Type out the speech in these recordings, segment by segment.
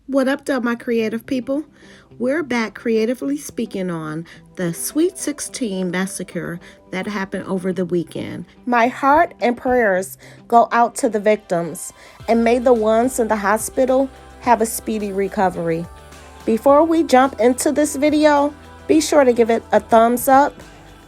What up, my creative people? We're back creatively speaking on the Sweet 16 massacre that happened over the weekend. My heart and prayers go out to the victims, and may the ones in the hospital have a speedy recovery. Before we jump into this video, be sure to give it a thumbs up,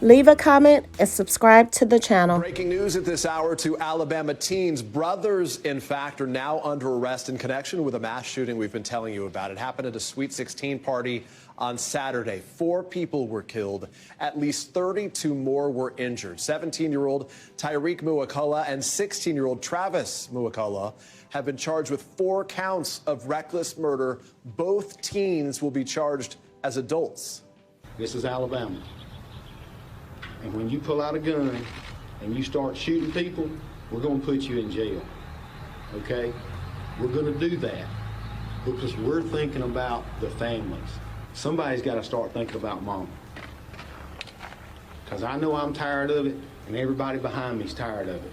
leave a comment, and subscribe to the channel. Breaking news at this hour: two Alabama teens, brothers in fact, are now under arrest in connection with a mass shooting we've been telling you about. It happened at a Sweet 16 party on Saturday. 4 people were killed. At least 32 more were injured. 17-year-old Tyreek Muakola and 16-year-old Travis Muakola have been charged with 4 counts of reckless murder. Both teens will be charged as adults. This is Alabama. And when you pull out a gun and you start shooting people, we're going to put you in jail, okay? We're going to do that because we're thinking about the families. Somebody's got to start thinking about mom. Because I know I'm tired of it, and everybody behind me's tired of it.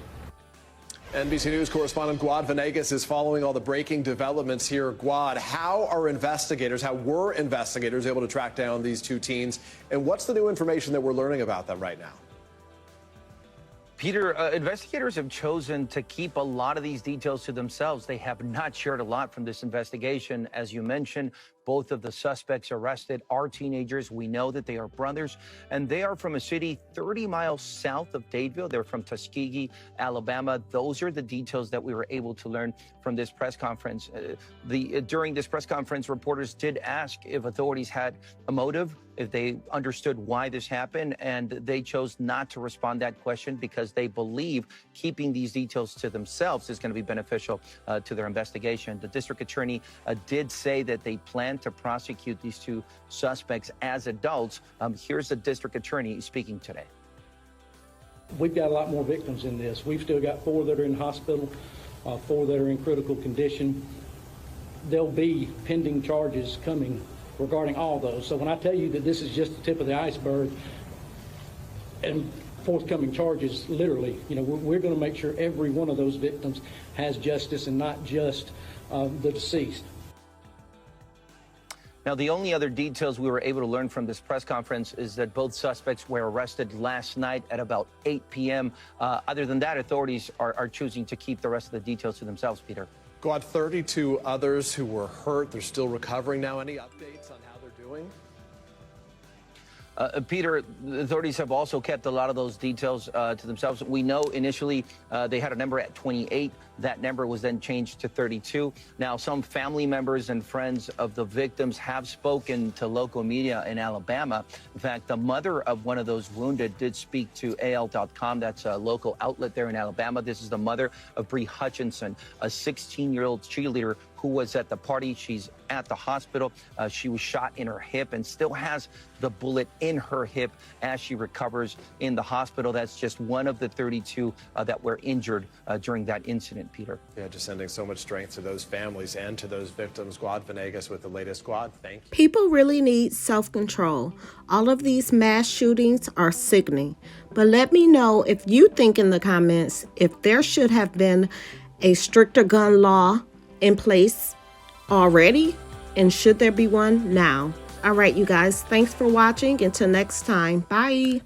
NBC News correspondent Guad Venegas is following all the breaking developments here. Guad, how were investigators able to track down these 2 teens? And what's the new information that we're learning about them right now? Peter, investigators have chosen to keep a lot of these details to themselves. They have not shared a lot from this investigation. As you mentioned, both of the suspects arrested are teenagers. We know that they are brothers, and they are from a city 30 miles south of Dadeville. They're from Tuskegee, Alabama. Those are the details that we were able to learn from this press conference. During this press conference, reporters did ask if authorities had a motive, if they understood why this happened, and they chose not to respond to that question because they believe keeping these details to themselves is going to be beneficial to their investigation. The district attorney did say that they plan to prosecute these 2 suspects as adults. Here's the district attorney speaking today. We've got a lot more victims in this. We've still got 4 that are in hospital, 4 that are in critical condition. There'll be pending charges coming regarding all those. So when I tell you that this is just the tip of the iceberg and forthcoming charges, literally, we're going to make sure every one of those victims has justice and not just the deceased. Now, the only other details we were able to learn from this press conference is that both suspects were arrested last night at about 8 p.m. Other than that, authorities are choosing to keep the rest of the details to themselves, Peter. Guad, 32 others who were hurt. They're still recovering now. Any updates on how they're doing? Peter, the authorities have also kept a lot of those details to themselves. We know initially they had a number at 28. That number was then changed to 32. Now, some family members and friends of the victims have spoken to local media in Alabama. In fact, the mother of one of those wounded did speak to AL.com. That's a local outlet there in Alabama. This is the mother of Bree Hutchinson, a 16-year-old cheerleader who was at the party. She's at the hospital. She was shot in her hip and still has the bullet in her hip as she recovers in the hospital. That's just one of the 32 that were injured during that incident, Peter. Yeah, just sending so much strength to those families and to those victims. Guad Venegas with the latest. Guad, thank you. People really need self-control. All of these mass shootings are sickening. But let me know if you think in the comments if there should have been a stricter gun law in place already, and should there be one now? All right, you guys, thanks for watching. Until next time, bye.